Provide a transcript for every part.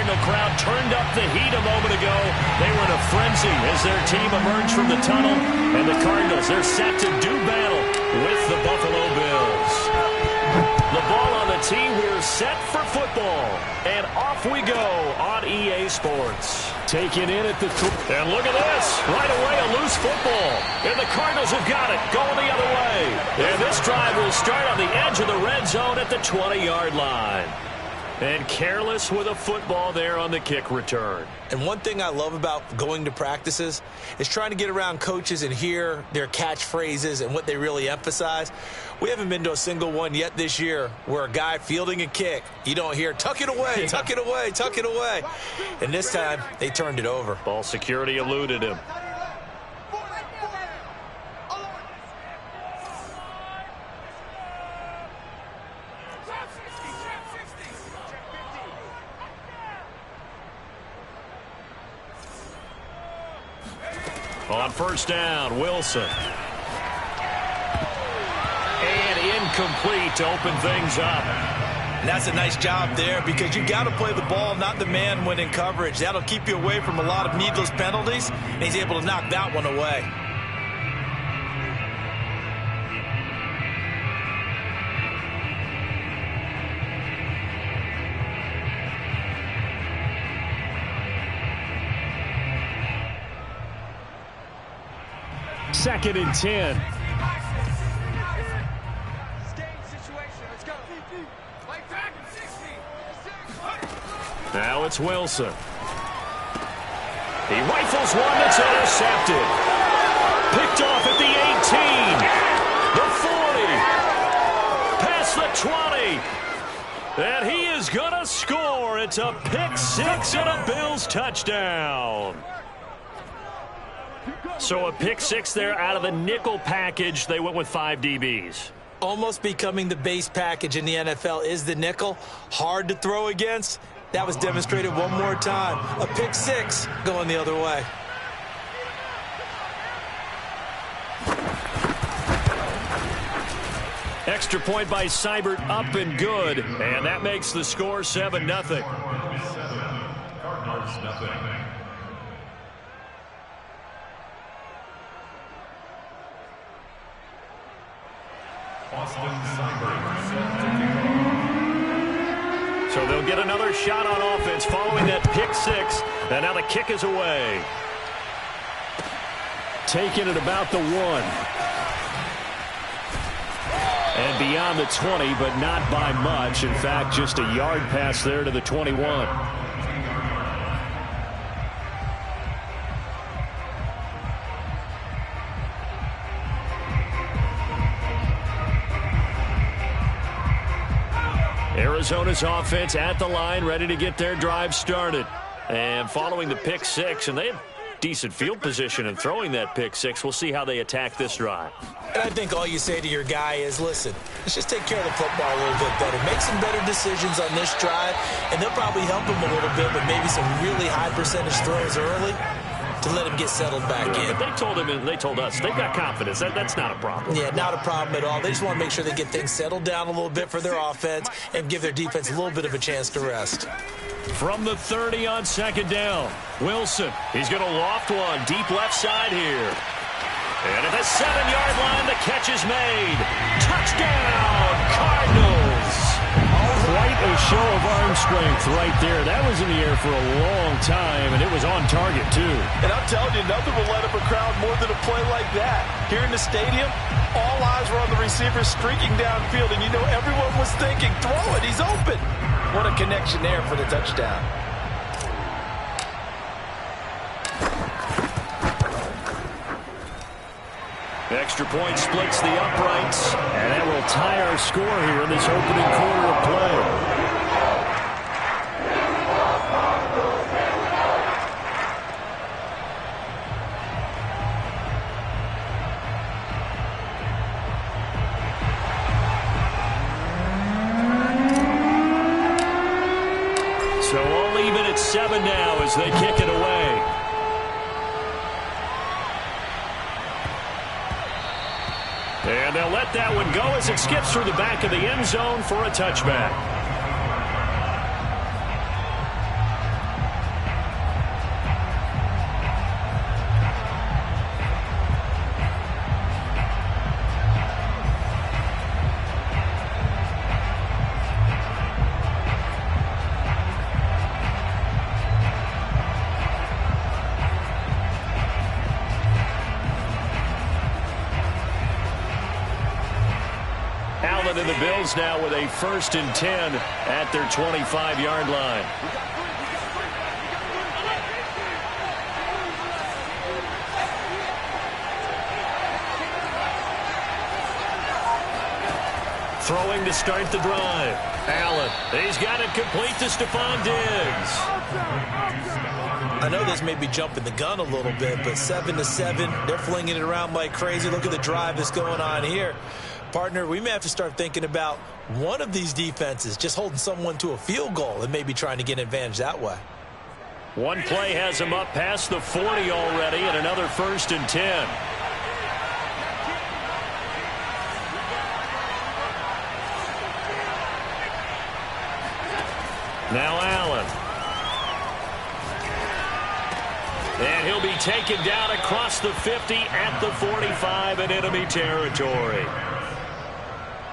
Cardinal crowd turned up the heat a moment ago. They were in a frenzy as their team emerged from the tunnel. And the Cardinals, they're set to do battle with the Buffalo Bills. The ball on the tee. We're set for football. And off we go on EA Sports. Taken in at the and look at this. Right away, a loose football. And the Cardinals have got it. Going the other way. And this drive will start on the edge of the red zone at the 20-yard line. And careless with a football there on the kick return. And one thing I love about going to practices is trying to get around coaches and hear their catchphrases and what they really emphasize. We haven't been to a single one yet this year where a guy fielding a kick, you don't hear, tuck it away, tuck it away, tuck it away. And this time, they turned it over. Ball security eluded him. On first down, Wilson. And incomplete to open things up. And that's a nice job there because you got to play the ball, not the man when in coverage. That'll keep you away from a lot of needless penalties, and he's able to knock that one away. Second and 10. Now it's Wilson. He rifles one that's intercepted. Picked off at the 18. The 40. Past the 20. And he is going to score. It's a pick six and a Bills touchdown. So a pick six there out of the nickel package. They went with 5 DBs. Almost becoming the base package in the NFL is the nickel. Hard to throw against. That was demonstrated one more time. A pick six going the other way. Extra point by Seibert, up and good. And that makes the score 7-0. Cardinals, nothing. So they'll get another shot on offense following that pick six. And now the kick is away. Taken at about the 1. And beyond the 20, but not by much. In fact, just a yard pass there to the 21. Arizona's offense at the line, ready to get their drive started. And following the pick six, and they had decent field position in throwing that pick six. We'll see how they attack this drive. And I think all you say to your guy is, listen, let's just take care of the football a little bit better. Make some better decisions on this drive, and they'll probably help him a little bit with maybe some really high percentage throws early to let him get settled back in. But they told him, and they told us, they've got confidence. That's not a problem. Yeah, not a problem at all. They just want to make sure they get things settled down a little bit for their offense and give their defense a little bit of a chance to rest. From the 30 on second down, Wilson. He's going to loft one deep left side here. And at the 7-yard line, the catch is made. Touchdown, Cardinals. Quite a show of arm strength right there. That was in the air for a long time, and it was on target, too. And I'm telling you, nothing will let up a crowd more than a play like that. Here in the stadium, all eyes were on the receiver streaking downfield, and you know everyone was thinking, throw it, he's open. What a connection there for the touchdown. Extra point splits the uprights, and that will tie our score here in this opening quarter of play. So all even at 7 now as they kick it away. And they'll let that one go as it skips through the back of the end zone for a touchback. And the Bills now with a 1st and 10 at their 25-yard line. Throwing to start the drive. Allen. He's got it complete to Stephon Diggs. I know this may be jumping the gun a little bit, but 7-7, they're flinging it around like crazy. Look at the drive that's going on here. Partner, we may have to start thinking about one of these defenses just holding someone to a field goal and maybe trying to get an advantage that way. One play has him up past the 40 already, and another 1st and 10. Now Allen. And he'll be taken down across the 50 at the 45 in enemy territory.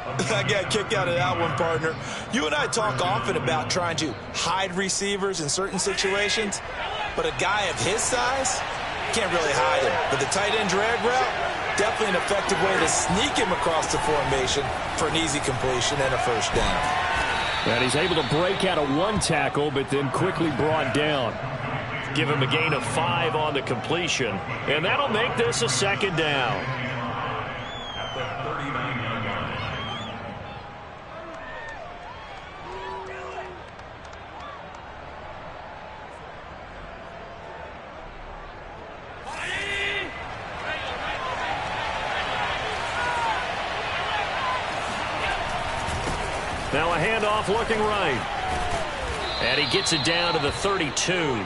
I got a kick out of that one, partner. You and I talk often about trying to hide receivers in certain situations, but a guy of his size can't really hide him. But the tight end drag route, definitely an effective way to sneak him across the formation for an easy completion and a 1st down. And he's able to break out of one tackle, but then quickly brought down. Give him a gain of 5 on the completion, and that'll make this a 2nd down. Now a handoff looking right. And he gets it down to the 32.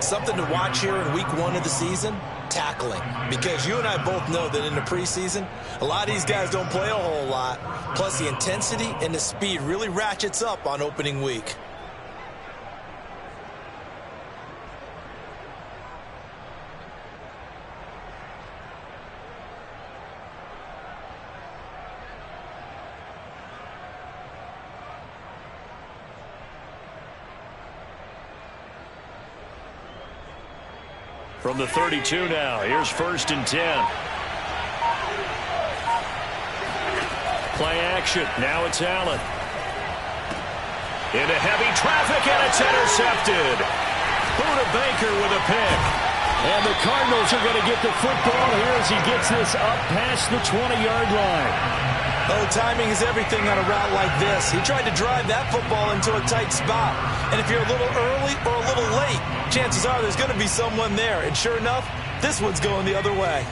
Something to watch here in week 1 of the season, tackling. Because you and I both know that in the preseason, a lot of these guys don't play a whole lot. Plus the intensity and the speed really ratchets up on opening week. From the 32 now, here's 1st and 10. Play action. Now it's Allen. Into heavy traffic, and it's intercepted. Buda Baker with a pick. And the Cardinals are going to get the football here as he gets this up past the 20-yard line. Oh, timing is everything on a route like this. He tried to drive that football into a tight spot. And if you're a little early or a little late, chances are there's going to be someone there. And sure enough, this one's going the other way.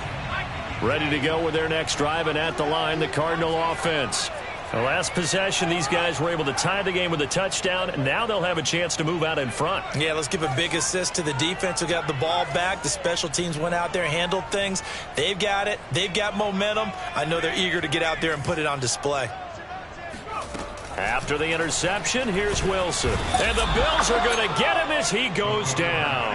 Ready to go with their next drive, and at the line, the Cardinal offense. The last possession, these guys were able to tie the game with a touchdown, and now they'll have a chance to move out in front. Yeah, let's give a big assist to the defense who got the ball back. The special teams went out there, handled things. They've got it. They've got momentum. I know they're eager to get out there and put it on display. After the interception, here's Wilson. And the Bills are going to get him as he goes down.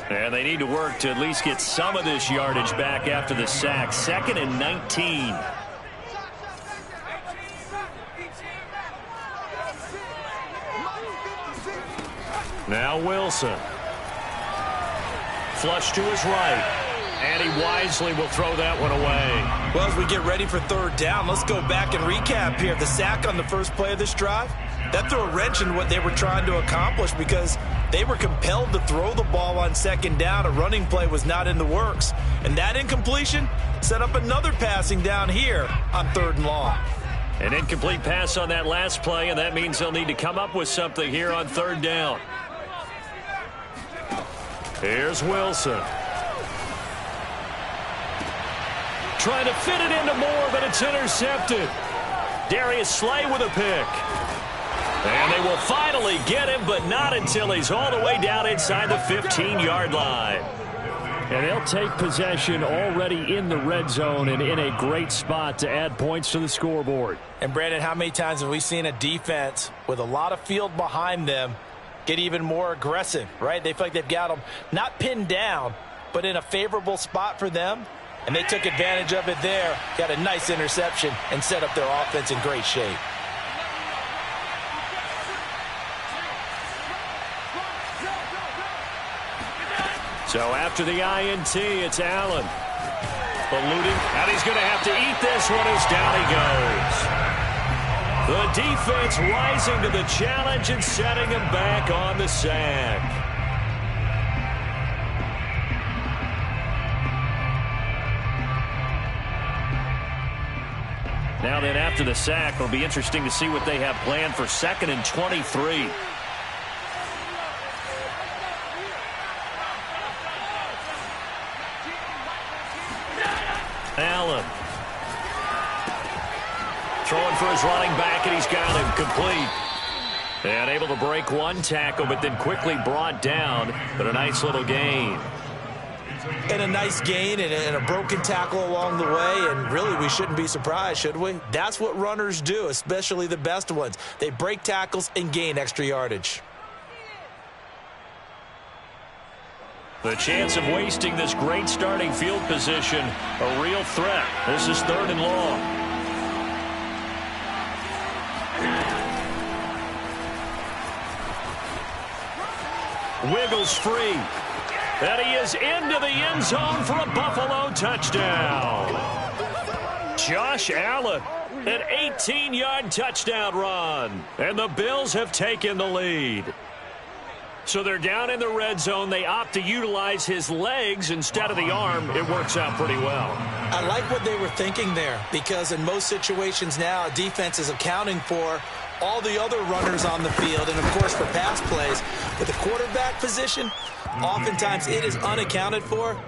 And they need to work to at least get some of this yardage back after the sack. 2nd and 19. Now Wilson. Flush to his right. And he wisely will throw that one away. Well, as we get ready for 3rd down, let's go back and recap here. The sack on the first play of this drive, that threw a wrench in what they were trying to accomplish because they were compelled to throw the ball on 2nd down. A running play was not in the works. And that incompletion set up another passing down here on 3rd and long. An incomplete pass on that last play, and that means they'll need to come up with something here on 3rd down. Here's Wilson. Trying to fit it into Moore, but it's intercepted. Darius Slay with a pick. And they will finally get him, but not until he's all the way down inside the 15-yard line. And they'll take possession already in the red zone and in a great spot to add points to the scoreboard. And, Brandon, how many times have we seen a defense with a lot of field behind them get even more aggressive, right? They feel like they've got them not pinned down, but in a favorable spot for them. And they took advantage of it there, got a nice interception, and set up their offense in great shape. So after the INT, it's Allen. Eluding, and he's going to have to eat this one as down he goes. The defense rising to the challenge and setting him back on the sack. Now then, after the sack, it'll be interesting to see what they have planned for 2nd and 23. Allen. Throwing for his running back, and he's got him complete. And able to break one tackle, but then quickly brought down. But a nice little gain. And a nice gain and a broken tackle along the way. And really, we shouldn't be surprised, should we? That's what runners do, especially the best ones. They break tackles and gain extra yardage. The chance of wasting this great starting field position, a real threat. This is 3rd and long. Wiggles free. And he is into the end zone for a Buffalo touchdown. Josh Allen, an 18-yard touchdown run. And the Bills have taken the lead. So they're down in the red zone. They opt to utilize his legs instead of the arm. It works out pretty well. I like what they were thinking there, because in most situations now, a defense is accounting for all the other runners on the field, and of course for pass plays. With the quarterback position, oftentimes it is unaccounted for.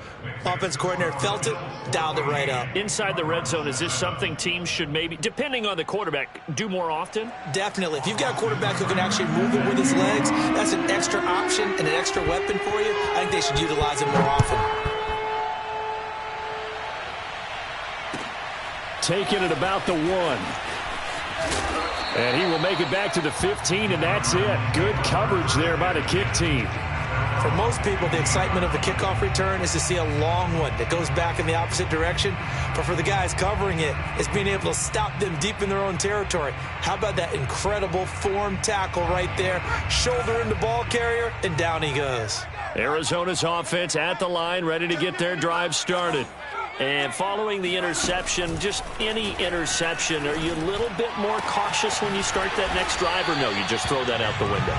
Offense coordinator felt it, dialed it right up. Inside the red zone, is this something teams should maybe, depending on the quarterback, do more often? Definitely. If you've got a quarterback who can actually move it with his legs, that's an extra option and an extra weapon for you. I think they should utilize it more often. Taking it about the 1. And he will make it back to the 15, and that's it. Good coverage there by the kick team. For most people, the excitement of the kickoff return is to see a long one that goes back in the opposite direction. But for the guys covering it, it's being able to stop them deep in their own territory. How about that incredible form tackle right there? Shoulder in the ball carrier, and down he goes. Arizona's offense at the line, ready to get their drive started. And following the interception, just any interception, are you a little bit more cautious when you start that next drive, or no, you just throw that out the window?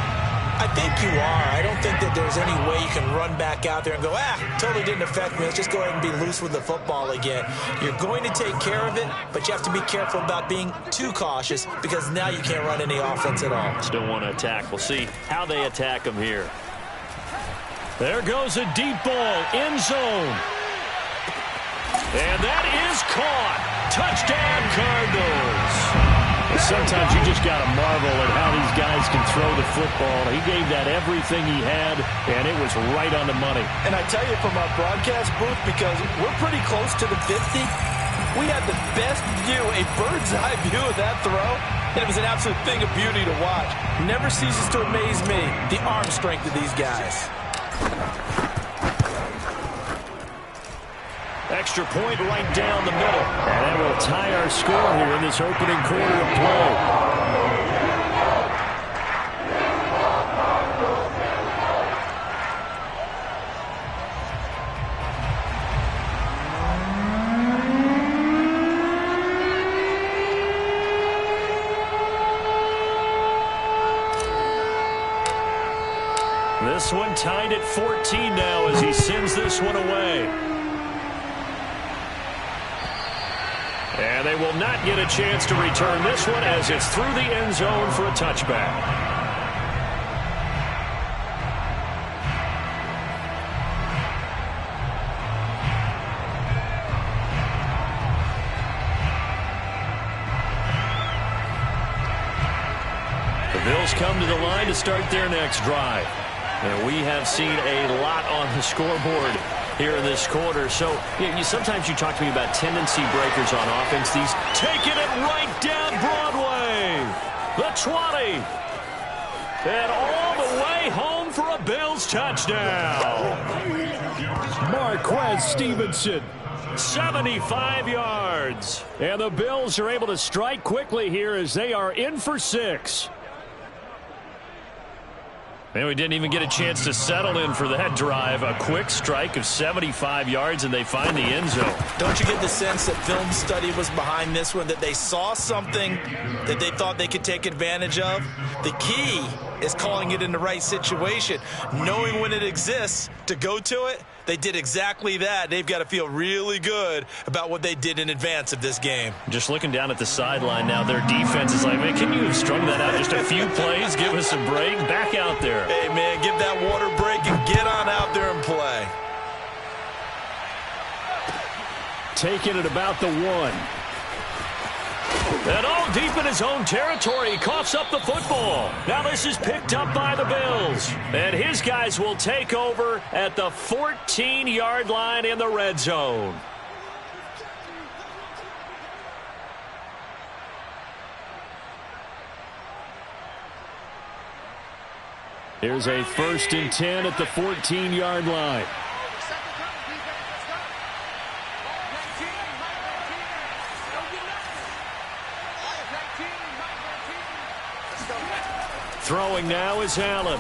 I think you are. I don't think that there's any way you can run back out there and go, totally didn't affect me. Let's just go ahead and be loose with the football again. You're going to take care of it, but you have to be careful about being too cautious, because now you can't run any offense at all. Still want to attack. We'll see how they attack them here. There goes a deep ball, end zone. And that is caught. Touchdown, Cardinals. Sometimes you just got to marvel at how these guys can throw the football. He gave that everything he had, and it was right on the money. And I tell you, from our broadcast booth, because we're pretty close to the 50, we had the best view, a bird's-eye view of that throw. And it was an absolute thing of beauty to watch. Never ceases to amaze me, the arm strength of these guys. Extra point right down the middle. And that will tie our score here in this opening quarter of play. This one tied at 14 now as he sends this one away. And they will not get a chance to return this one as it's through the end zone for a touchback. The Bills come to the line to start their next drive. And we have seen a lot on the scoreboard here in this quarter. So sometimes you talk to me about tendency breakers on offense. These taking it right down Broadway. The 20. And all the way home for a Bills touchdown. Marquez Stevenson. 75 yards. And the Bills are able to strike quickly here as they are in for 6. And we didn't even get a chance to settle in for that drive. A quick strike of 75 yards, and they find the end zone. Don't you get the sense that film study was behind this one, that they saw something that they thought they could take advantage of? The key is calling it in the right situation, knowing when it exists to go to it. They did exactly that. They've got to feel really good about what they did in advance of this game. Just looking down at the sideline now, their defense is like, man, can you have strung that out just a few plays? Give us a break. Back out there. Hey, man, give that water break and get on out there and play. Taking it about the 1. And all deep in his own territory, he coughs up the football. Now this is picked up by the Bills. And his guys will take over at the 14-yard line in the red zone. Here's a 1st and 10 at the 14-yard line. Throwing now is Allen.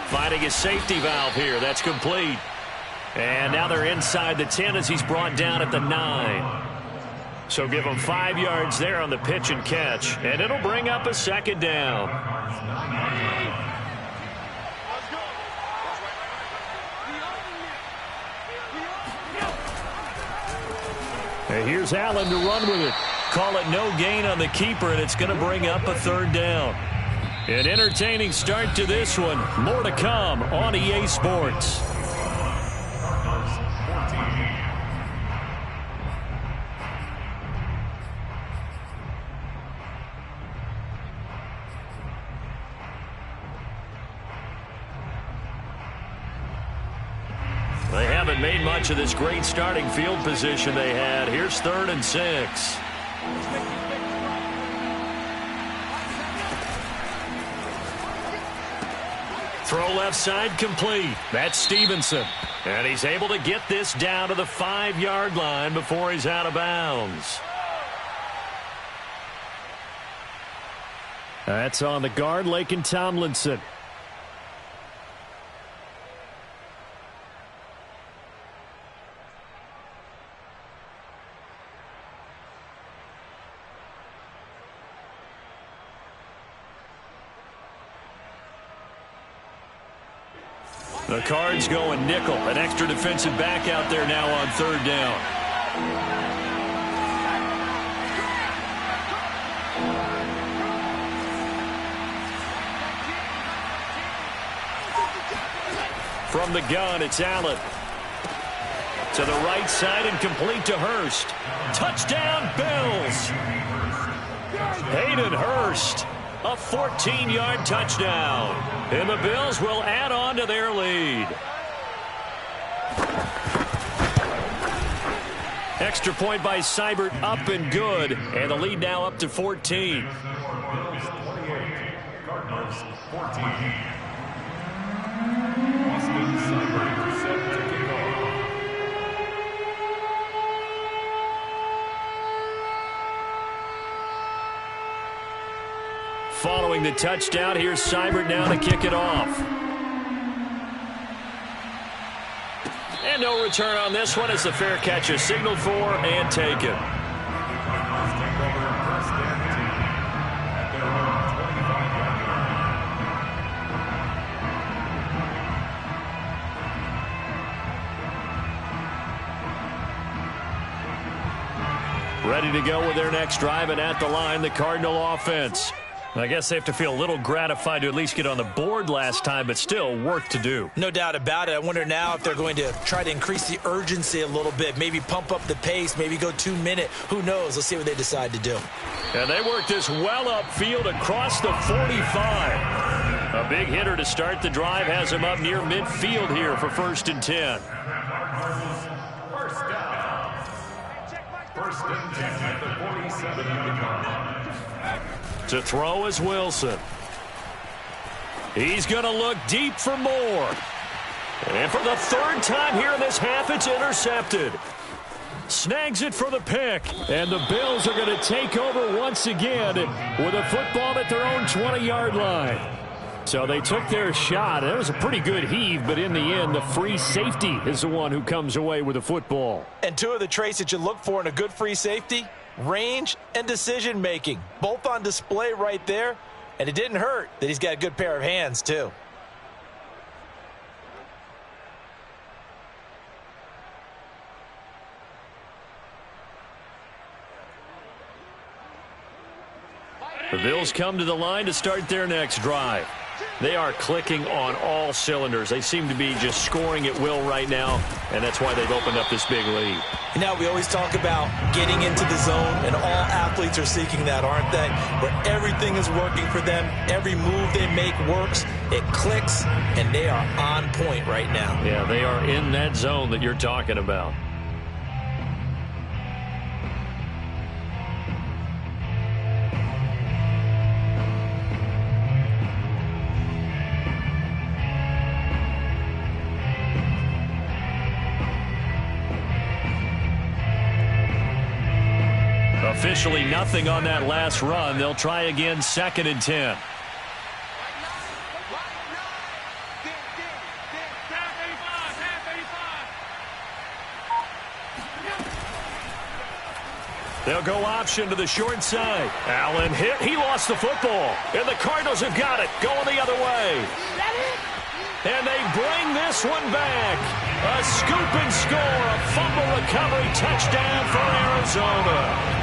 Finding his safety valve here. That's complete. And now they're inside the 10 as he's brought down at the 9. So give him 5 yards there on the pitch and catch. And it'll bring up a 2nd down. And here's Allen to run with it. Call it no gain on the keeper, and it's going to bring up a 3rd down. An entertaining start to this one. More to come on EA Sports. They haven't made much of this great starting field position they had. Here's 3rd and 6. Throw left side complete. That's Stevenson. And he's able to get this down to the 5-yard line before he's out of bounds. That's on the guard, Laken Tomlinson. The Cards going nickel. An extra defensive back out there now on 3rd down. From the gun, it's Allen. To the right side and complete to Hurst. Touchdown, Bills. Hayden Hurst. A 14-yard touchdown. And the Bills will add on to their lead. Extra point by Seibert, up and good. And the lead now up to 14. Cardinals 14. Austin Seibert set to kick off. Following the touchdown, here's Seibert now to kick it off. And no return on this one as the fair catch is signaled for and taken. Ready to go with their next drive, and at the line, the Cardinal offense. I guess they have to feel a little gratified to at least get on the board last time, but still work to do. No doubt about it. I wonder now if they're going to try to increase the urgency a little bit, maybe pump up the pace, maybe go 2-minute. Who knows? Let's see what they decide to do. And they work this well upfield across the 45. A big hitter to start the drive has him up near midfield here for 1st and 10. First down. 1st and 10 at the 47-yard line. To throw is Wilson. He's going to look deep for more. And for the 3rd time here in this half, it's intercepted. Snags it for the pick. And the Bills are going to take over once again with a football at their own 20-yard line. So they took their shot. That was a pretty good heave, but in the end, the free safety is the one who comes away with the football. And two of the traits that you look for in a good free safety, range and decision-making. Both on display right there, and it didn't hurt that he's got a good pair of hands, too. The Bills come to the line to start their next drive. They are clicking on all cylinders. They seem to be just scoring at will right now, and that's why they've opened up this big lead. Now, we always talk about getting into the zone, and all athletes are seeking that, aren't they? Where everything is working for them, every move they make works, it clicks, and they are on point right now. Yeah, they are in that zone that you're talking about. Officially nothing on that last run. They'll try again, 2nd and 10. They'll go option to the short side. Allen hit. He lost the football. And the Cardinals have got it. Going the other way. And they bring this one back. A scoop and score. A fumble recovery touchdown for Arizona.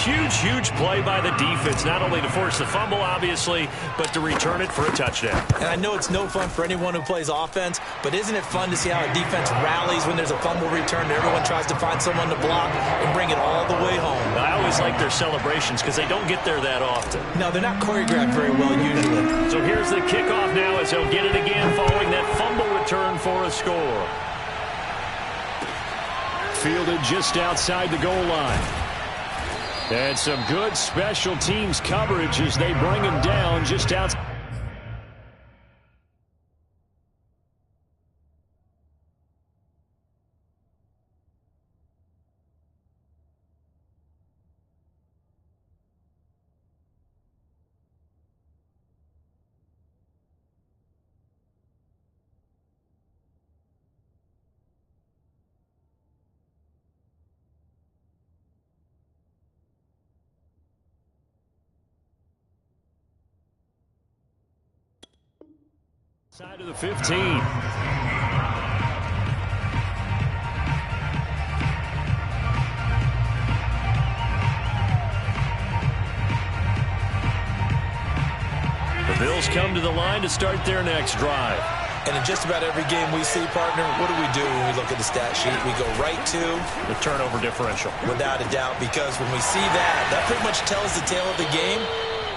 Huge play by the defense, not only to force the fumble, obviously, but to return it for a touchdown. And I know it's no fun for anyone who plays offense, but isn't it fun to see how a defense rallies when there's a fumble return and everyone tries to find someone to block and bring it all the way home? I always like their celebrations because they don't get there that often. No, they're not choreographed very well usually. So here's the kickoff now as they'll get it again following that fumble return for a score. Fielded just outside the goal line. And some good special teams coverage as they bring him down just outside. Side of the 15. The Bills come to the line to start their next drive. And in just about every game we see, partner, what do we do when we look at the stat sheet? We go right to the turnover differential. Without a doubt, because when we see that pretty much tells the tale of the game.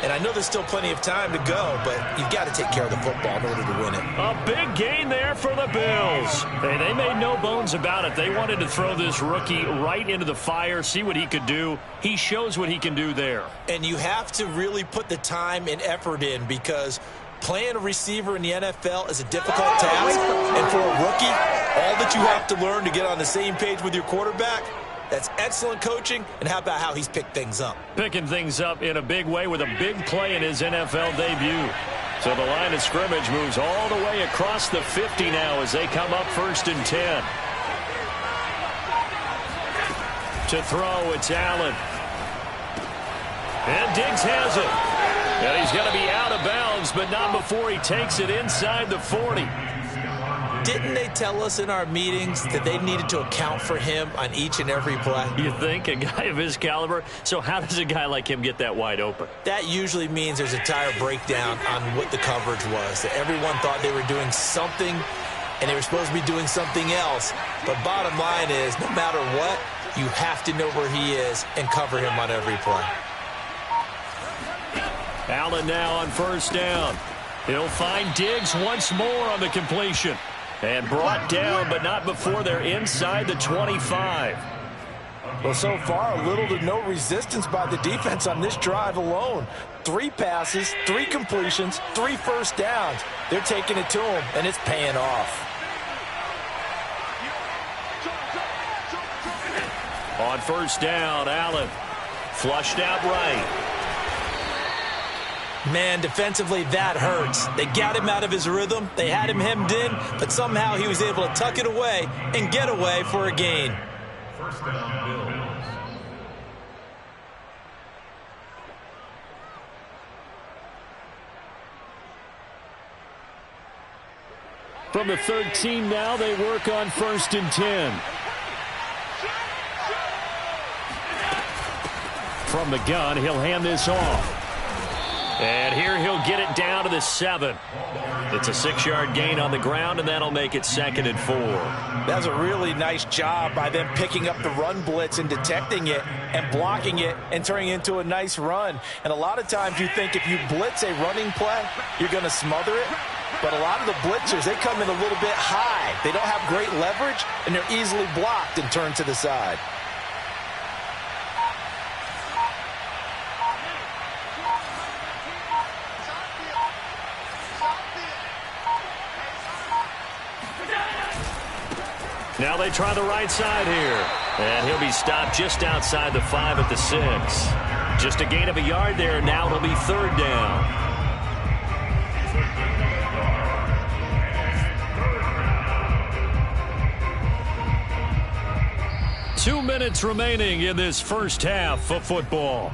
And I know there's still plenty of time to go, but you've got to take care of the football in order to win it. A big gain there for the Bills. Hey, they made no bones about it. They wanted to throw this rookie right into the fire, see what he could do. He shows what he can do there. And you have to really put the time and effort in because playing a receiver in the NFL is a difficult task. And for a rookie, all that you have to learn to get on the same page with your quarterback, that's excellent coaching, and how about how he's picked things up? Picking things up in a big way with a big play in his NFL debut. So the line of scrimmage moves all the way across the 50 now as they come up 1st and 10. To throw, it's Allen. And Diggs has it. And he's going to be out of bounds, but not before he takes it inside the 40. Didn't they tell us in our meetings that they needed to account for him on each and every play? You think? A guy of his caliber? So how does a guy like him get that wide open? That usually means there's a entire breakdown on what the coverage was. That everyone thought they were doing something, and they were supposed to be doing something else. But bottom line is, no matter what, you have to know where he is and cover him on every play. Allen now on 1st down. He'll find Diggs once more on the completion. And brought down, but not before they're inside the 25. Well, so far, a little to no resistance by the defense on this drive alone. 3 passes, 3 completions, 3 first downs. They're taking it to him, and it's paying off. On 1st down, Allen flushed out right. Man, defensively, that hurts. They got him out of his rhythm. They had him hemmed in, but somehow he was able to tuck it away and get away for a gain. First down, Bills. From the 13 now, they work on 1st and 10. From the gun, he'll hand this off. And here he'll get it down to the 7. It's a 6-yard gain on the ground, and that'll make it 2nd and 4. That's a really nice job by them picking up the run blitz and detecting it and blocking it and turning it into a nice run. And a lot of times you think if you blitz a running play, you're going to smother it. But a lot of the blitzers, they come in a little bit high. They don't have great leverage, and they're easily blocked and turned to the side. Now they try the right side here. And he'll be stopped just outside the 5 at the 6. Just a gain of a yard there. Now it'll be 3rd down. 2 minutes remaining in this first half of football.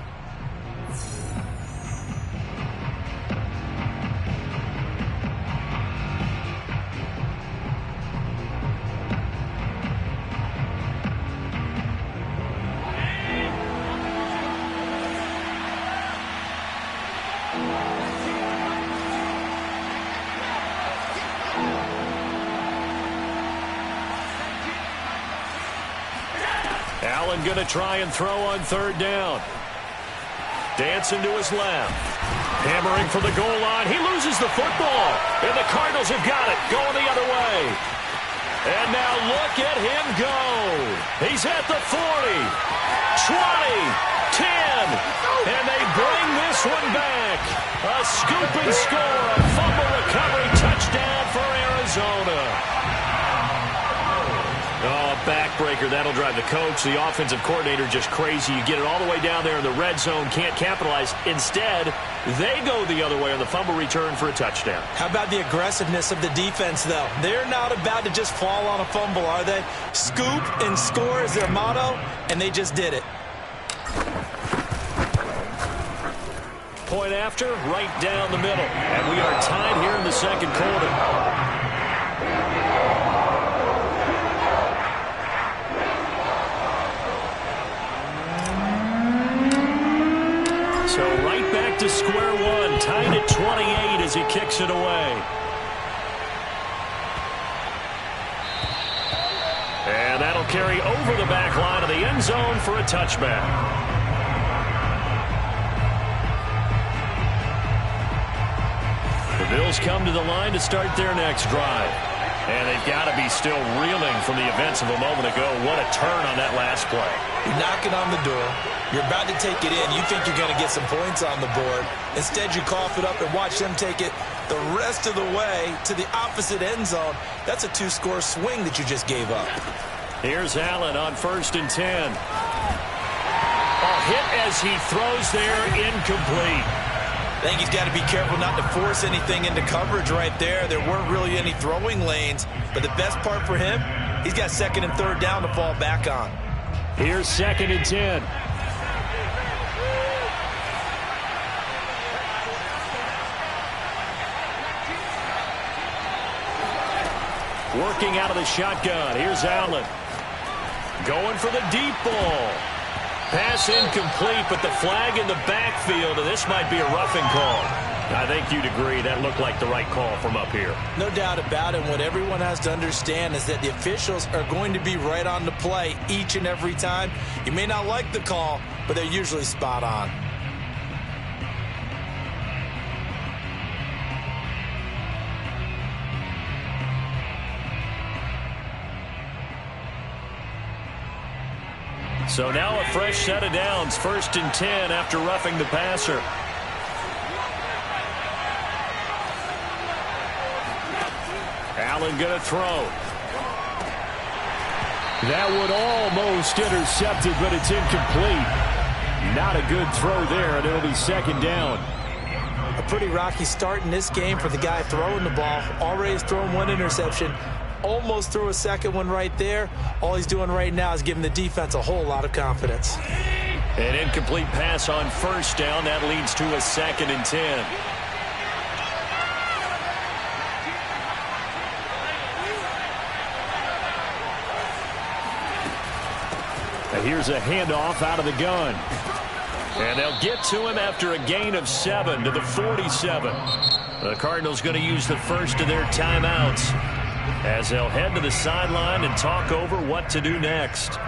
Allen going to try and throw on 3rd down. Dancing to his left. Hammering for the goal line. He loses the football. And the Cardinals have got it. Going the other way. And now look at him go. He's at the 40. 20. 10. And they bring this one back. A scoop and score. A fumble recovery touchdown for Arizona. Oh, backbreaker. That'll drive the coach, the offensive coordinator, just crazy. You get it all the way down there in the red zone, can't capitalize. Instead, they go the other way on the fumble return for a touchdown. How about the aggressiveness of the defense, though? They're not about to just fall on a fumble, are they? Scoop and score is their motto, and they just did it. Point after, right down the middle. And we are tied here in the second quarter. So right back to square one, tied at 28 as he kicks it away. And that'll carry over the back line of the end zone for a touchback. The Bills come to the line to start their next drive. And they've got to be still reeling from the events of a moment ago. What a turn on that last play. You're knocking on the door. You're about to take it in. You think you're going to get some points on the board. Instead, you cough it up and watch them take it the rest of the way to the opposite end zone. That's a 2-score swing that you just gave up. Here's Allen on 1st and 10. A hit as he throws there, incomplete. I think he's got to be careful not to force anything into coverage right there. There weren't really any throwing lanes, but the best part for him, he's got 2nd and 3rd down to fall back on. Here's 2nd and 10. Working out of the shotgun. Here's Allen. Going for the deep ball. Pass incomplete, but the flag in the backfield, and this might be a roughing call. I think you'd agree that looked like the right call from up here. No doubt about it. What everyone has to understand is that the officials are going to be right on the play each and every time. You may not like the call, but they're usually spot on. So now a fresh set of downs, 1st and 10 after roughing the passer. Allen going to throw. That one almost intercepted, but it's incomplete. Not a good throw there, and it'll be 2nd down. A pretty rocky start in this game for the guy throwing the ball. Already has thrown one interception. Almost threw a second one right there. All he's doing right now is giving the defense a whole lot of confidence. An incomplete pass on first down. That leads to a 2nd and 10. Now here's a handoff out of the gun. And they'll get to him after a gain of 7 to the 47. The Cardinals going to use the first of their timeouts as they'll head to the sideline and talk over what to do next.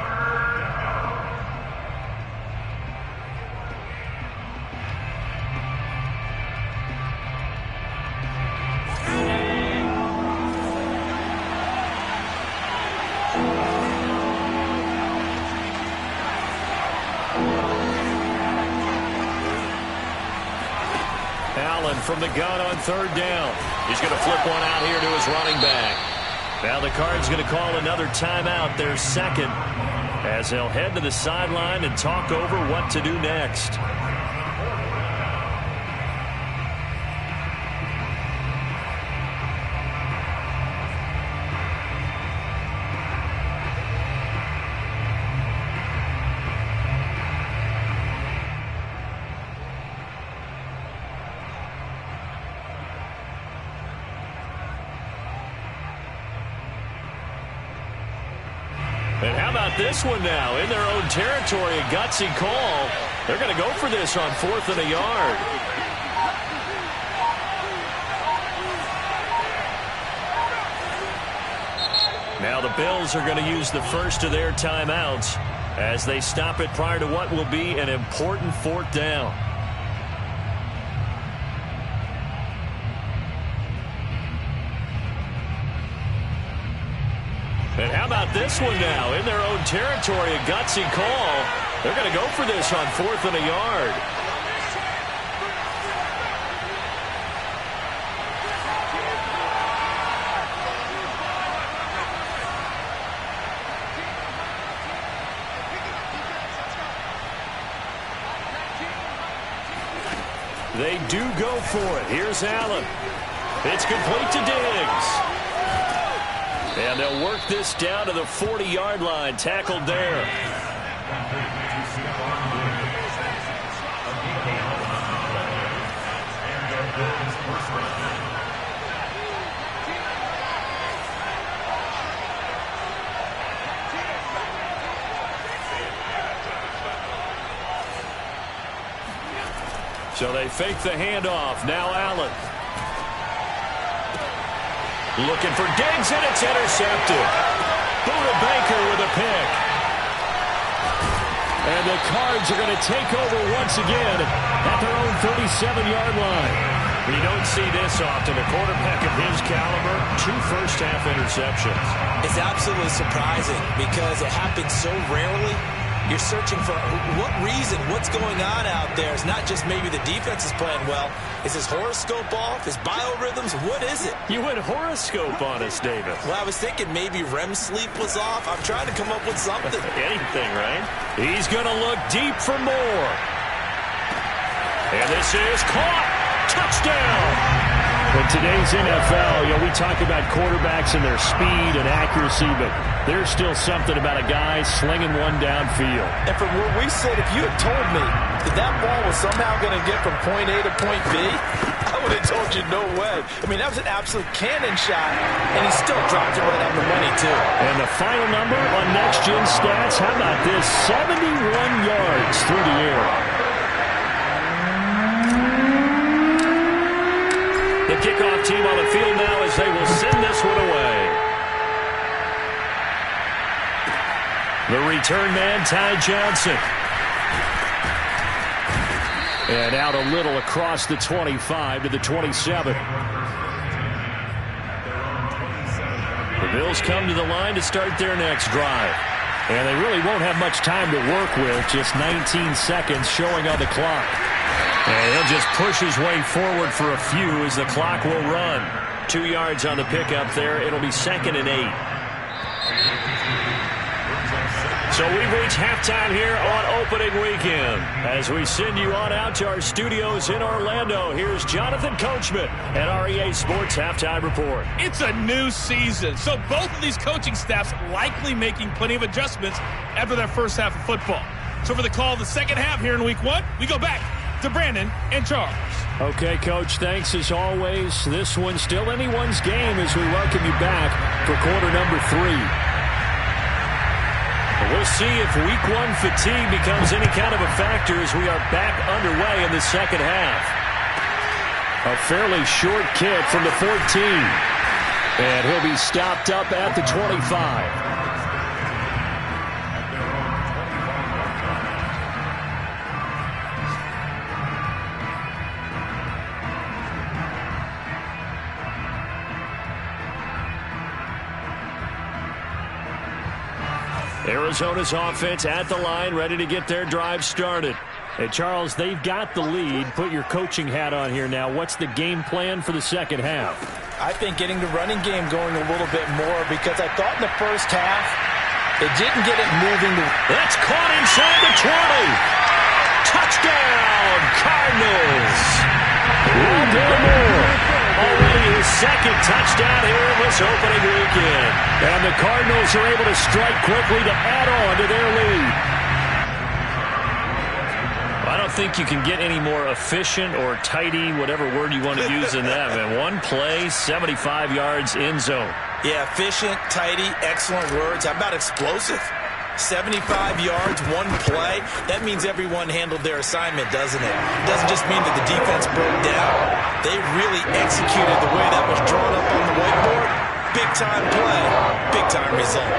Allen from the gun on 3rd down. He's going to flip one out here to his running back. Now the Cards going to call another timeout, their 2nd, as they'll head to the sideline and talk over what to do next. And how about this one now? In their own territory, a gutsy call. They're going to go for this on 4th and a yard. Now the Bills are going to use the first of their timeouts as they stop it prior to what will be an important 4th down. And how about this one now? In their own territory, a gutsy call. They're going to go for this on 4th and a yard. They do go for it. Here's Allen. It's complete to Diggs. And they'll work this down to the 40-yard line. Tackled there. So they fake the handoff. Now Allen. Looking for Diggs, and it's intercepted. Buda Baker with a pick. And the Cards are going to take over once again at their own 37-yard line. We don't see this often. A quarterback of his caliber, 2 first-half interceptions. It's absolutely surprising because it happens so rarely. You're searching for what reason, what's going on out there. It's not just maybe the defense is playing well. Is his horoscope off? His biorhythms? What is it? You went horoscope on us, David. Well, I was thinking maybe REM sleep was off. I'm trying to come up with something. Anything, right? He's going to look deep for more. And this is caught. Touchdown. In today's NFL, we talk about quarterbacks and their speed and accuracy, but there's still something about a guy slinging one downfield. And from where we sit, if you had told me that that ball was somehow going to get from point A to point B, I would have told you no way. I mean, that was an absolute cannon shot, and he still dropped it right on the money, too. And the final number on Next Gen Stats, how about this? 71 yards through the air. The kickoff team on the field now as they will send this one away. The return man, Ty Johnson. And out a little across the 25 to the 27. The Bills come to the line to start their next drive. And they really won't have much time to work with, just 19 seconds showing on the clock. And he'll just push his way forward for a few as the clock will run. 2 yards on the pickup there. It'll be 2nd and 8. So we've reached halftime here on opening weekend. As we send you on out to our studios in Orlando, here's Jonathan Coachman at REA Sports Halftime Report. It's a new season, so both of these coaching staffs likely making plenty of adjustments after their first half of football. So for the call of the second half here in week one, we go back to Brandon and Charles. Okay, Coach, thanks as always. This one's still anyone's game as we welcome you back for quarter number 3. We'll see if week one fatigue becomes any kind of a factor as we are back underway in the second half. A fairly short kick from the 14. And he'll be stopped up at the 25. Arizona's offense at the line, ready to get their drive started. Hey, Charles, they've got the lead. Put your coaching hat on here now. What's the game plan for the second half? I think getting the running game going a little bit more, because I thought in the first half it didn't get it moving. That's caught inside the 20. Touchdown, Cardinals. Rondale Moore, already his second touchdown here in this opening weekend. And the Cardinals are able to strike quickly to add on to their lead. I don't think you can get any more efficient or tidy, whatever word you want to use in that. Man, one play, 75 yards in zone. Yeah, efficient, tidy, excellent words. How about explosive? 75 yards, one play. That means everyone handled their assignment, doesn't it? It doesn't just mean that the defense broke down. They really executed the way that was drawn up on the whiteboard. Big-time play, big-time result.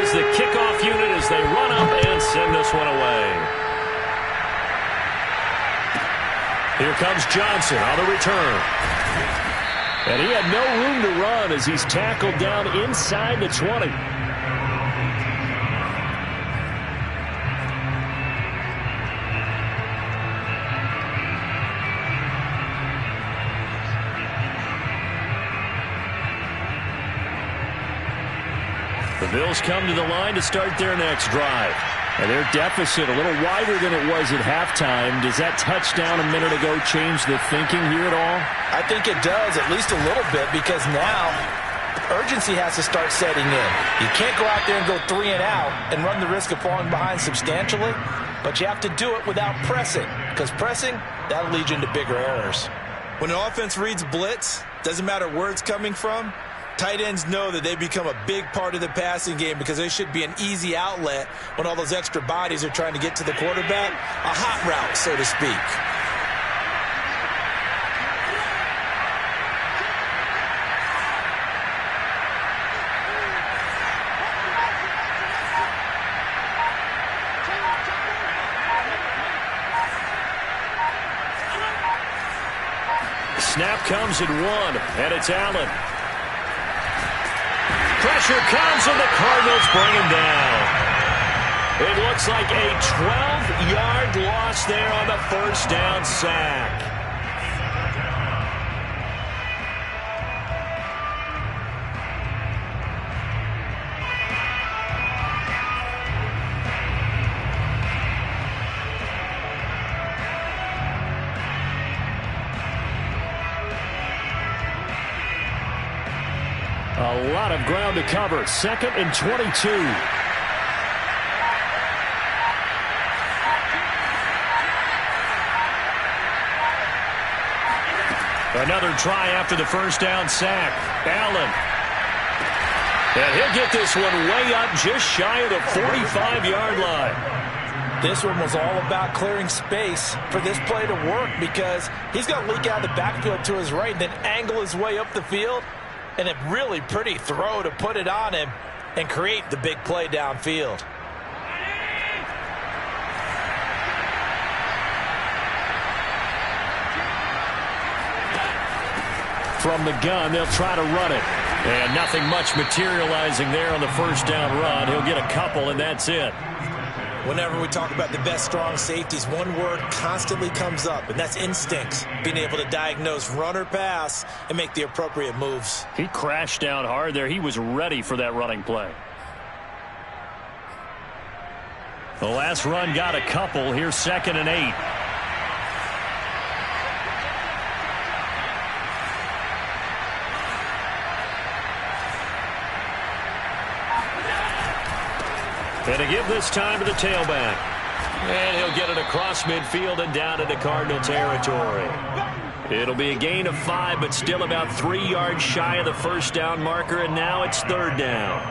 The kickoff unit as they run up and send this one away. Here comes Johnson on the return. And he had no room to run as he's tackled down inside the 20. The Bills come to the line to start their next drive. And their deficit a little wider than it was at halftime. Does that touchdown a minute ago change the thinking here at all? I think it does, at least a little bit, because now urgency has to start setting in. You can't go out there and go 3 and out and run the risk of falling behind substantially, but you have to do it without pressing, because pressing, that'll lead you into bigger errors. When an offense reads blitz, doesn't matter where it's coming from, tight ends know that they become a big part of the passing game because they should be an easy outlet when all those extra bodies are trying to get to the quarterback. A hot route, so to speak. Snap comes at 1, and it's Allen. Pressure comes, and the Cardinals bring him down. It looks like a 12-yard loss there on the first down sack. A lot of ground to cover. 2nd and 22. Another try after the first down sack. Allen. And he'll get this one way up just shy of the 45-yard line. This one was all about clearing space for this play to work, because he's going to leak out of the backfield to his right and then angle his way up the field. And a really pretty throw to put it on him and create the big play downfield. From the gun, they'll try to run it. And nothing much materializing there on the first down run. He'll get a couple, and that's it. Whenever we talk about the best strong safeties, one word constantly comes up, and that's instincts. Being able to diagnose run or pass and make the appropriate moves. He crashed down hard there. He was ready for that running play. The last run got a couple. Here's 2nd and 8. And to give this time to the tailback. And he'll get it across midfield and down into Cardinal territory. It'll be a gain of 5, but still about 3 yards shy of the first down marker, and now it's 3rd down.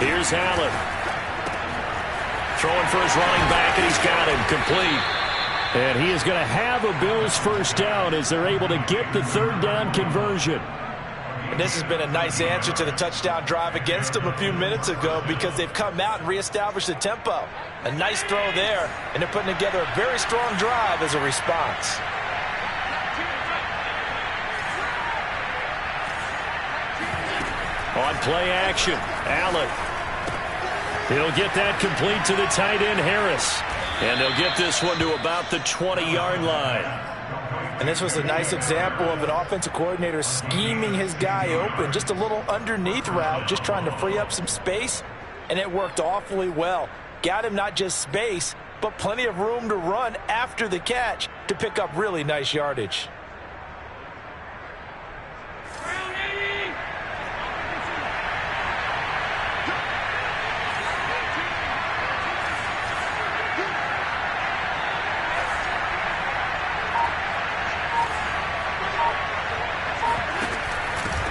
Here's Allen. Throwing for his running back, and he's got him complete. And he is going to have a Bills first down as they're able to get the 3rd down conversion. And this has been a nice answer to the touchdown drive against them a few minutes ago because they've come out and reestablished the tempo. A nice throw there, and they're putting together a very strong drive as a response. On play action, Allen. He'll get that complete to the tight end, Harris. And they'll get this one to about the 20-yard line. And this was a nice example of an offensive coordinator scheming his guy open. Just a little underneath route, just trying to free up some space. And it worked awfully well. Got him not just space, but plenty of room to run after the catch to pick up really nice yardage.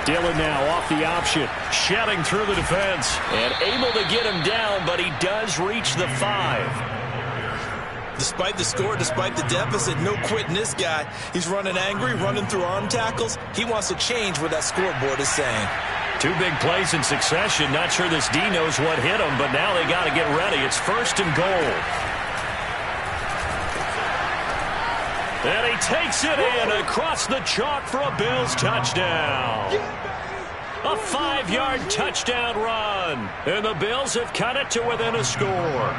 Dillon now off the option, shedding through the defense, and able to get him down, but he does reach the 5. Despite the score, despite the deficit, no quitting this guy. He's running angry, running through arm tackles. He wants to change what that scoreboard is saying. 2 big plays in succession. Not sure this D knows what hit him, but now they got to get ready. It's 1st and goal. And he takes it in across the chalk for a Bills touchdown. A 5-yard touchdown run. And the Bills have cut it to within a score.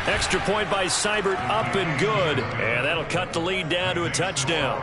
Extra point by Seibert, up and good. And that'll cut the lead down to a touchdown.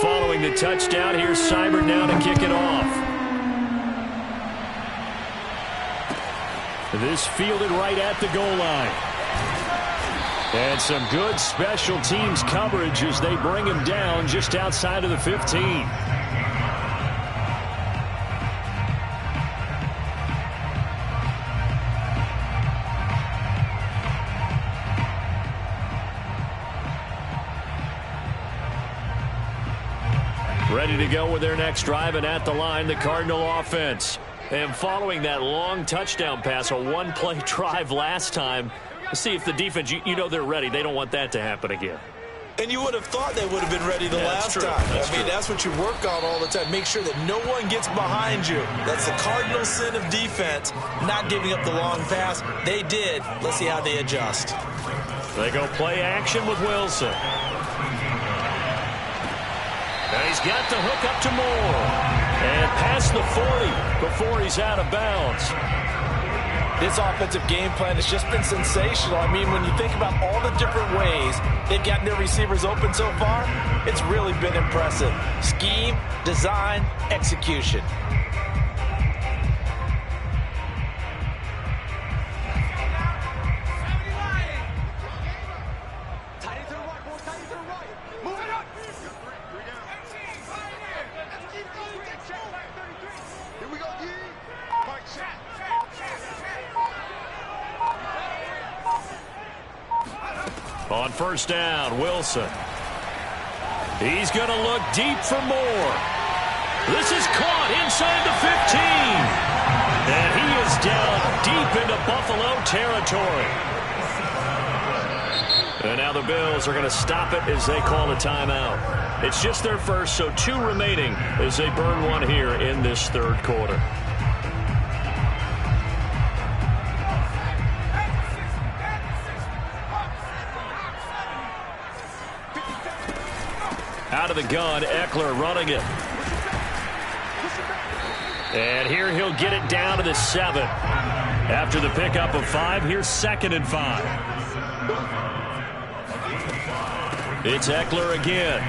Following the touchdown, here's Seibert now to kick it off. This fielded right at the goal line. And some good special teams coverage as they bring him down just outside of the 15. Ready to go with their next drive, and at the line, the Cardinal offense. And following that long touchdown pass, a one-play drive last time, see if the defense, you know they're ready. They don't want that to happen again. And you would have thought they would have been ready the last time. I mean, that's what you work on all the time. Make sure that no one gets behind you. That's the cardinal sin of defense, not giving up the long pass. They did. Let's see how they adjust. They go play action with Wilson. And he's got the hook up to Moore. And past the 40 before he's out of bounds. This offensive game plan has just been sensational. I mean, when you think about all the different ways they've gotten their receivers open so far, it's really been impressive. Scheme, design, execution. On first down, Wilson. He's going to look deep for more. This is caught inside the 15. And he is down deep into Buffalo territory. And now the Bills are going to stop it as they call a timeout. It's just their first, so 2 remaining as they burn one here in this third quarter. Out of the gun, Eckler running it. And here he'll get it down to the 7. After the pickup of 5, here's 2nd and 5. It's Eckler again.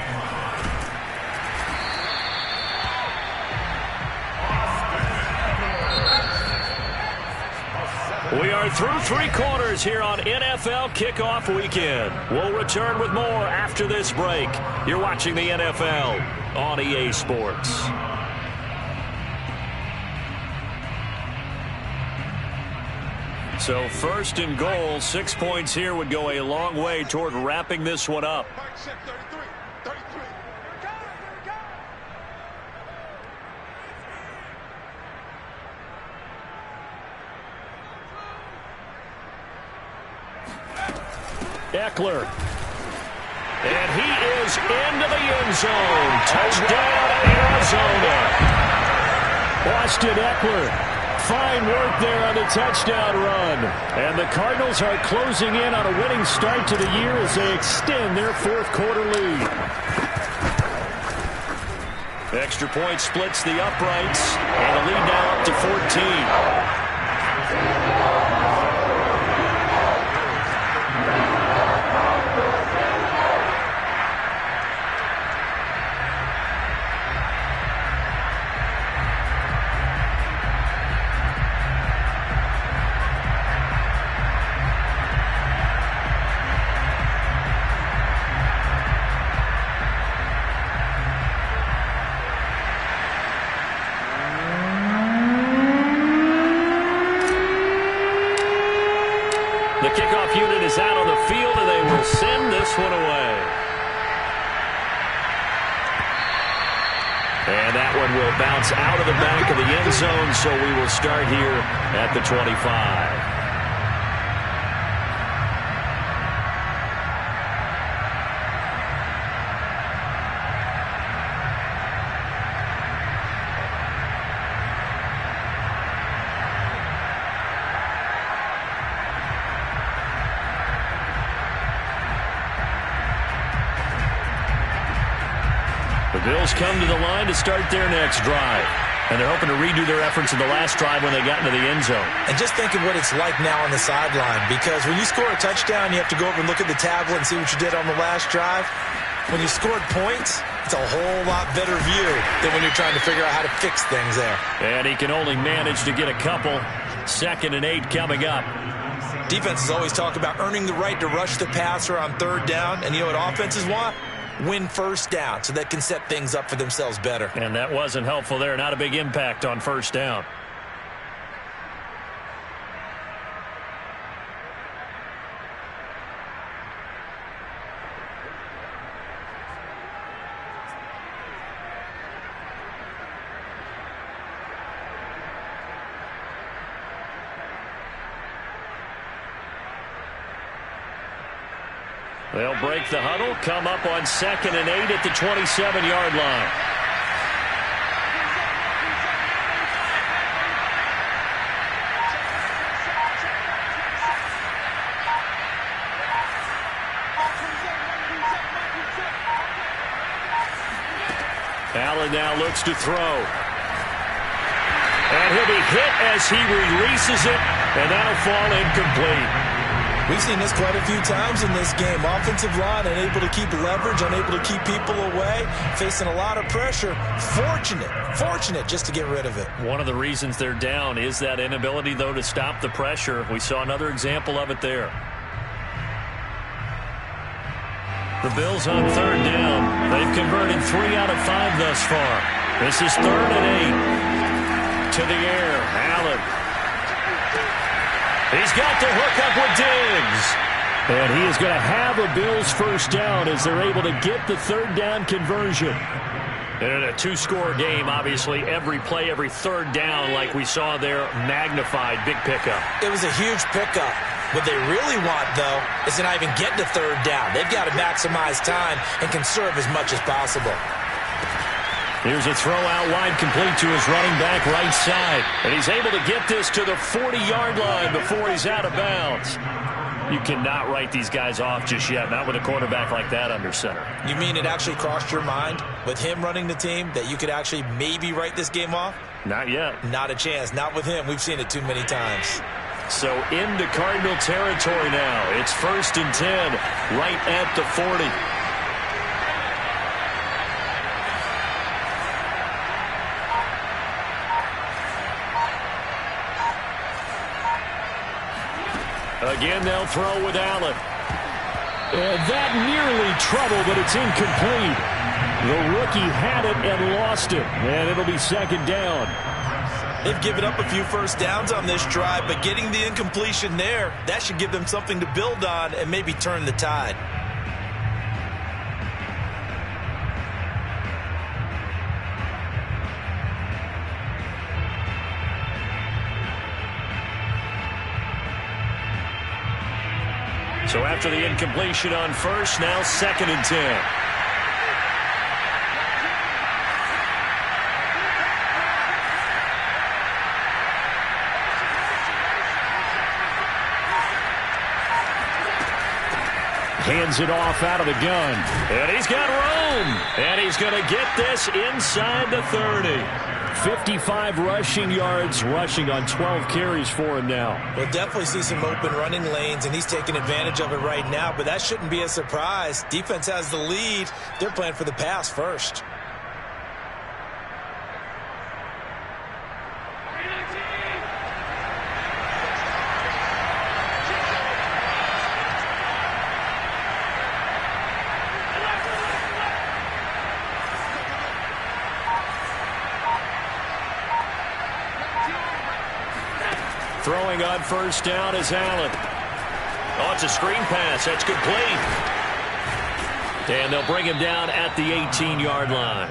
We are through 3 quarters here on NFL Kickoff Weekend. We'll return with more after this break. You're watching the NFL on EA Sports. So 1st and goal, 6 points here would go a long way toward wrapping this one up. Eckler. And he is into the end zone. Touchdown, Arizona. Austin Eckler. Fine work there on the touchdown run. And the Cardinals are closing in on a winning start to the year as they extend their 4th quarter lead. Extra point splits the uprights. And the lead now up to 14. The kickoff unit is out on the field, and they will send this one away. And that one will bounce out of the back of the end zone, so we will start here at the 25. The Bills come to the line to start their next drive. And they're hoping to redo their efforts in the last drive when they got into the end zone. And just think of what it's like now on the sideline, because when you score a touchdown, you have to go over and look at the tablet and see what you did on the last drive. When you scored points, it's a whole lot better view than when you're trying to figure out how to fix things there. And he can only manage to get a couple. 2nd and 8 coming up. Defenses always talk about earning the right to rush the passer on 3rd down. And you know what offenses want? Win 1st down so they can set things up for themselves better. And that wasn't helpful there. Not a big impact on 1st down. They'll break the huddle, come up on 2nd and 8 at the 27-yard line. Allen now looks to throw. And he'll be hit as he releases it. And that'll fall incomplete. We've seen this quite a few times in this game. Offensive line unable to keep leverage, unable to keep people away, facing a lot of pressure. Fortunate just to get rid of it. One of the reasons they're down is that inability, though, to stop the pressure. We saw another example of it there. The Bills on third down. They've converted 3 out of 5 thus far. This is 3rd and 8. To the air, Allen. He's got the hook up with Diggs. And he is going to have a Bills first down as they're able to get the third down conversion. And in a 2-score game, obviously, every play, every third down, like we saw there, magnified. Big pickup. It was a huge pickup. What they really want, though, is to not even get to third down. They've got to maximize time and conserve as much as possible. Here's a throw out wide, complete to his running back right side. And he's able to get this to the 40-yard line before he's out of bounds. You cannot write these guys off just yet, not with a quarterback like that under center. You mean it actually crossed your mind with him running the team that you could actually maybe write this game off? Not yet. Not a chance. Not with him. We've seen it too many times. So into Cardinal territory now. It's 1st and 10 right at the 40. Again, they'll throw with Allen. And that nearly trouble, but it's incomplete. The rookie had it and lost it. And it'll be 2nd down. They've given up a few first downs on this drive, but getting the incompletion there, that should give them something to build on and maybe turn the tide. So after the incompletion on first, now 2nd and 10. Hands it off out of the gun. And he's got room. And he's going to get this inside the 30. 55 rushing yards, rushing on 12 carries for him now. We'll definitely see some open running lanes, and he's taking advantage of it right now, but that shouldn't be a surprise. Defense has the lead. They're playing for the pass first. Throwing on first down is Allen. Oh, it's a screen pass. That's complete. And they'll bring him down at the 18-yard line.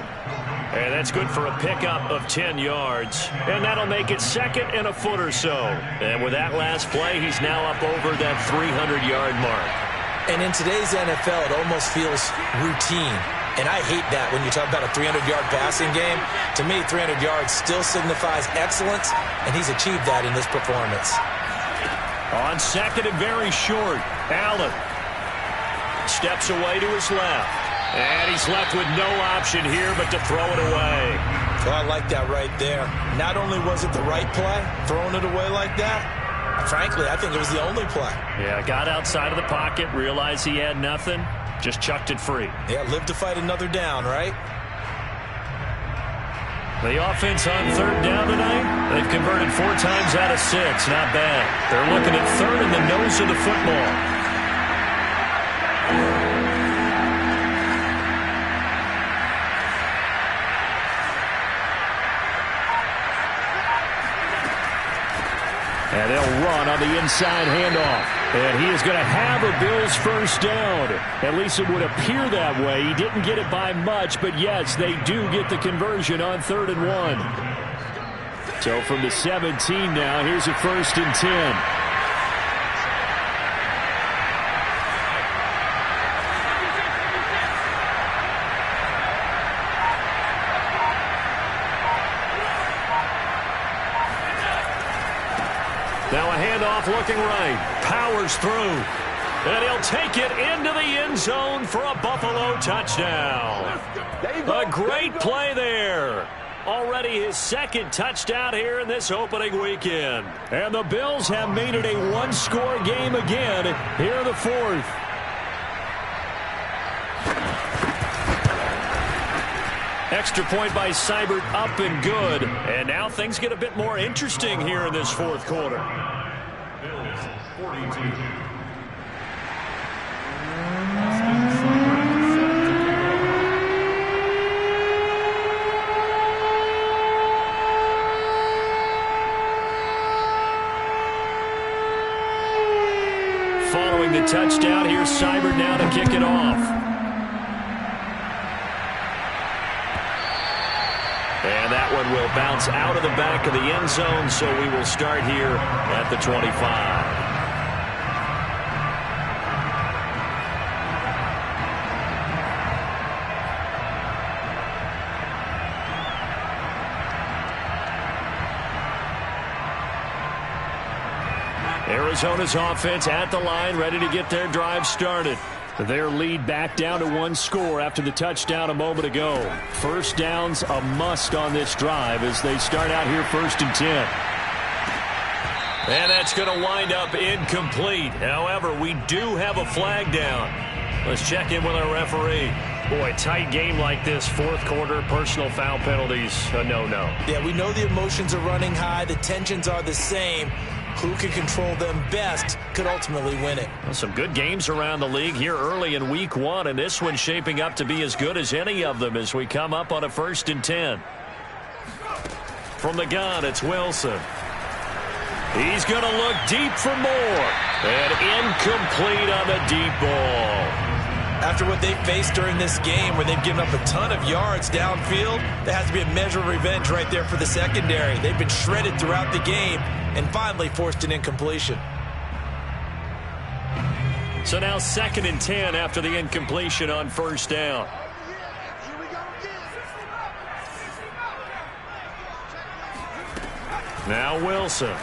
And that's good for a pickup of 10 yards. And that'll make it 2nd and a foot or so. And with that last play, he's now up over that 300-yard mark. And in today's NFL, it almost feels routine. And I hate that when you talk about a 300-yard passing game. To me, 300 yards still signifies excellence, and he's achieved that in this performance. On 2nd and very short, Allen steps away to his left. And he's left with no option here but to throw it away. Well, I like that right there. Not only was it the right play, throwing it away like that, frankly, I think it was the only play. Yeah, got outside of the pocket, realized he had nothing. Just chucked it free. Yeah, live to fight another down, right? The offense on third down tonight, they've converted 4 times out of 6. Not bad. They're looking at 3rd in the nose of the football. And they'll run on the inside handoff. And he is going to have a Bills first down. At least it would appear that way. He didn't get it by much, but yes, they do get the conversion on 3rd and 1. So from the 17 now, here's a 1st and 10. Now a handoff looking right. Powers through. And he'll take it into the end zone for a Buffalo touchdown. A great play there. Already his second touchdown here in this opening weekend. And the Bills have made it a one-score game again here in the fourth. Extra point by Seibert, up and good. And now things get a bit more interesting here in this fourth quarter. Bills 42. Following the touchdown, here's Seibert now to kick it off. And that one will bounce out of the back of the end zone, so we will start here at the 25. Arizona's offense at the line, ready to get their drive started. Their lead back down to one score after the touchdown a moment ago. First down's a must on this drive as they start out here 1st and 10. And that's going to wind up incomplete. However, we do have a flag down. Let's check in with our referee. Boy, tight game like this, fourth quarter, personal foul penalties, a no-no. Yeah, we know the emotions are running high. The tensions are the same. Who can control them best could ultimately win it. Well, some good games around the league here early in week one, and this one's shaping up to be as good as any of them as we come up on a 1st and 10. From the gun, it's Wilson. He's going to look deep for more. And incomplete on the deep ball. After what they faced during this game where they've given up a ton of yards downfield, there has to be a measure of revenge right there for the secondary. They've been shredded throughout the game and finally forced an incompletion. So now 2nd and 10 after the incompletion on 1st down. Now Wilson.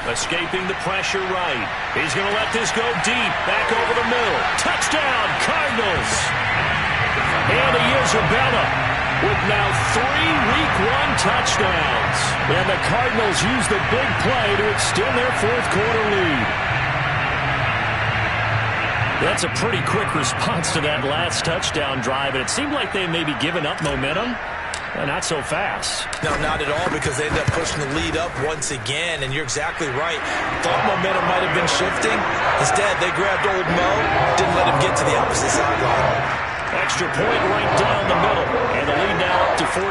Escaping the pressure right. He's going to let this go deep. Back over the middle. Touchdown, Cardinals. And Isabella with now 3 week one touchdowns. And the Cardinals use the big play to extend their fourth quarter lead. That's a pretty quick response to that last touchdown drive. And it seemed like they may be giving up momentum. Not so fast. No, not at all, because they ended up pushing the lead up once again, and you're exactly right. Thought momentum might have been shifting. Instead, they grabbed old Mo, didn't let him get to the opposite sideline. Extra point right down the middle, and the lead now up to 14.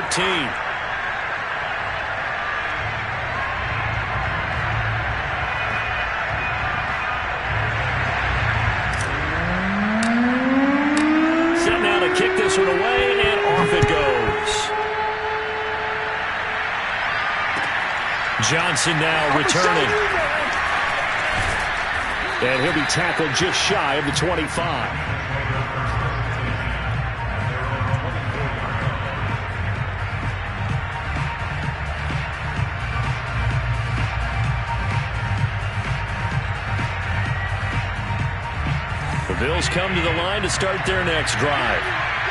Set now to kick this one away, and off it goes. Johnson now returning. And he'll be tackled just shy of the 25. The Bills come to the line to start their next drive.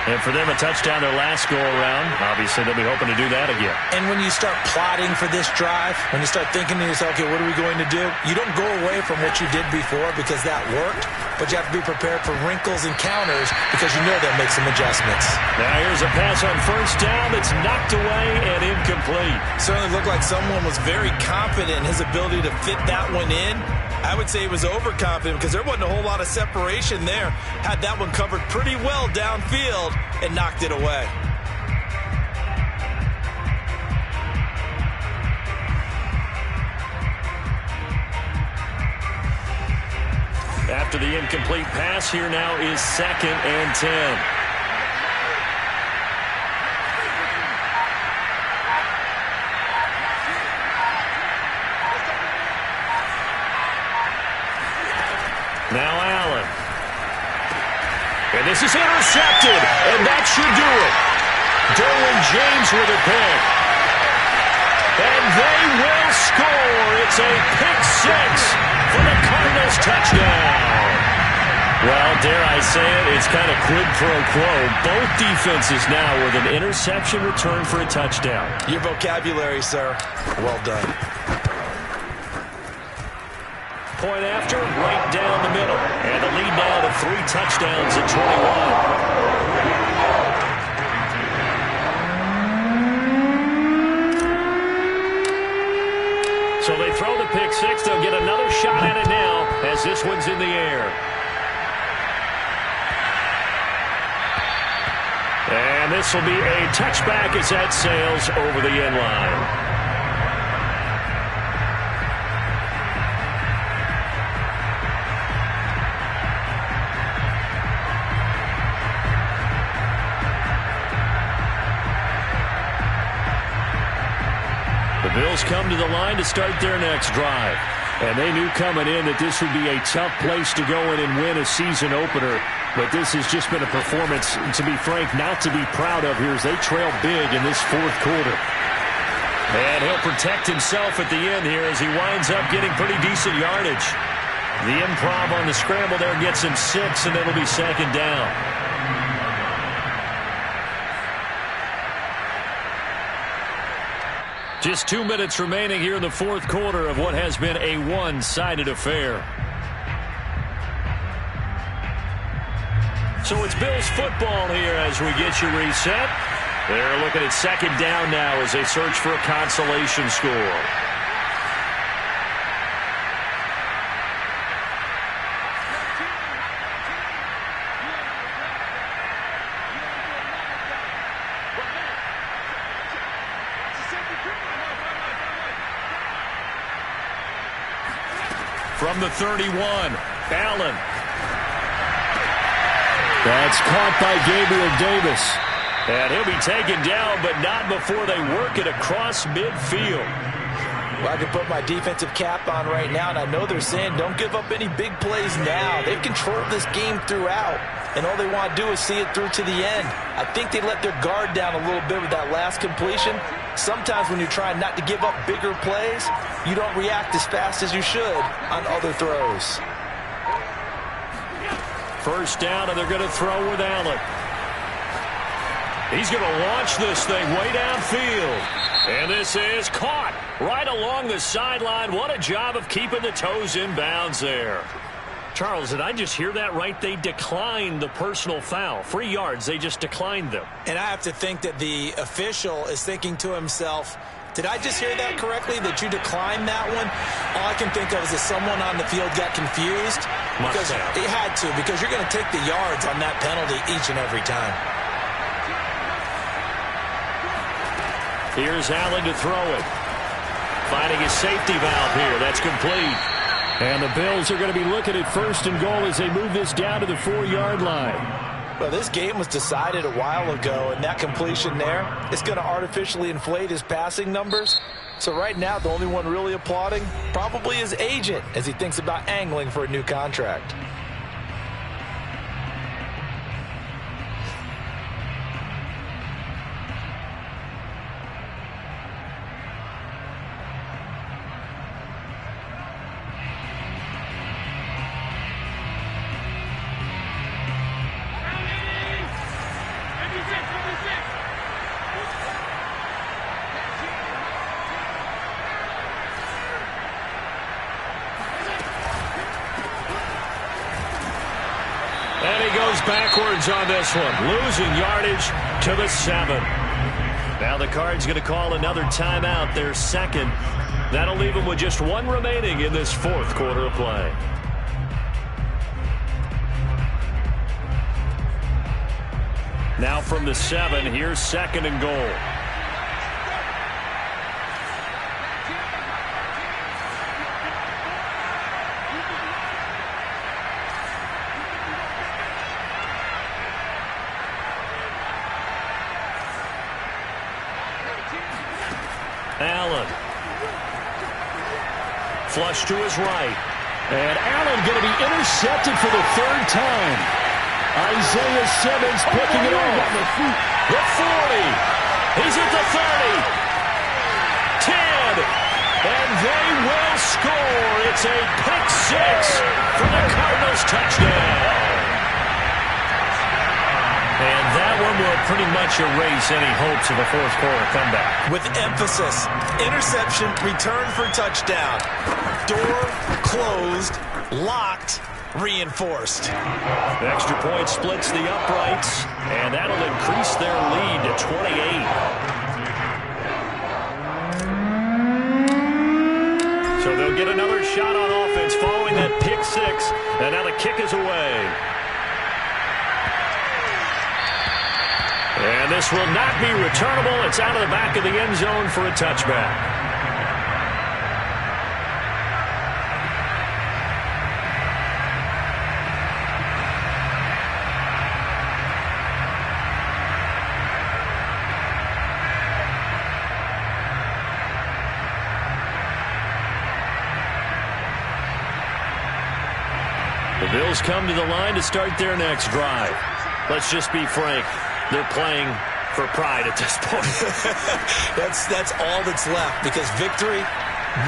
And for them, a touchdown their last go-around. Obviously, they'll be hoping to do that again. And when you start plotting for this drive, when you start thinking to yourself, okay, what are we going to do? You don't go away from what you did before because that worked, but you have to be prepared for wrinkles and counters because you know they'll make some adjustments. Now here's a pass on 1st down that's knocked away and incomplete. Certainly looked like someone was very confident in his ability to fit that one in. I would say he was overconfident because there wasn't a whole lot of separation there. Had that one covered pretty well downfield and knocked it away. After the incomplete pass, here now is 2nd and 10. Now Allen. And this is intercepted, and that should do it. Derwin James with a pick. And they will score. It's a pick six for the Cardinals touchdown. Well, dare I say it, it's kind of quid pro quo. Both defenses now with an interception return for a touchdown. Your vocabulary, sir. Well done. Point after, right down the middle. And the lead now to 3 touchdowns at 21. So they throw the pick six. They'll get another shot at it now as this one's in the air. And this will be a touchback as that sails over the end line. The Bills come to the line to start their next drive. And they knew coming in that this would be a tough place to go in and win a season opener. But this has just been a performance, to be frank, not to be proud of here as they trail big in this fourth quarter. And he'll protect himself at the end here as he winds up getting pretty decent yardage. The improv on the scramble there gets him 6, and it'll be second down. Just 2 minutes remaining here in the fourth quarter of what has been a one-sided affair. So it's Bills football here as we get you reset. They're looking at second down now as they search for a consolation score. From the 31, Ballas. That's caught by Gabriel Davis. And he'll be taken down, but not before they work it across midfield. Well, I can put my defensive cap on right now, and I know they're saying don't give up any big plays now. They've controlled this game throughout, and all they want to do is see it through to the end. I think they let their guard down a little bit with that last completion. Sometimes when you're trying not to give up bigger plays, you don't react as fast as you should on other throws. First down, and they're going to throw with Allen. He's going to launch this thing way downfield. And this is caught right along the sideline. What a job of keeping the toes in bounds there. Charles, did I just hear that right? They declined the personal foul. 3 yards, they just declined them. And I have to think that the official is thinking to himself, did I just hear that correctly, that you declined that one? All I can think of is that someone on the field got confused. Because he had to, because you're going to take the yards on that penalty each and every time. Here's Allen to throw it. Finding his safety valve here. That's complete. And the Bills are going to be looking at first and goal as they move this down to the 4-yard line. Well, this game was decided a while ago, and that completion there is going to artificially inflate his passing numbers. So right now, the only one really applauding probably his agent as he thinks about angling for a new contract. And he goes backwards on this one, losing yardage to the 7. Now the Cards going to call another timeout, their second. That'll leave them with just 1 remaining in this fourth quarter of play. Now from the 7, here's second and goal. Allen. Flush to his right. And Allen going to be intercepted for the 3rd time. Isaiah Simmons picking it off. The 40. He's at the 30. 10. And they will score. It's a pick 6 for the Cardinals touchdown. pretty much erase any hopes of a fourth-quarter comeback. With emphasis, interception, return for touchdown. Door closed, locked, reinforced. The extra point splits the uprights, and that'll increase their lead to 28. So they'll get another shot on offense following that pick six, and now the kick is away. And this will not be returnable. It's out of the back of the end zone for a touchback. The Bills come to the line to start their next drive. Let's just be frank. They're playing for pride at this point. That's all that's left, because victory,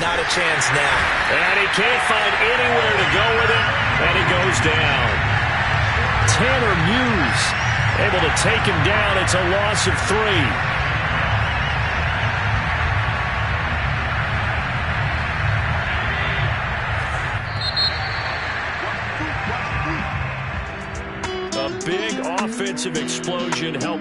not a chance now. And he can't find anywhere to go with it, and he goes down. Tanner Muse able to take him down. It's a loss of 3. Big offensive explosion helped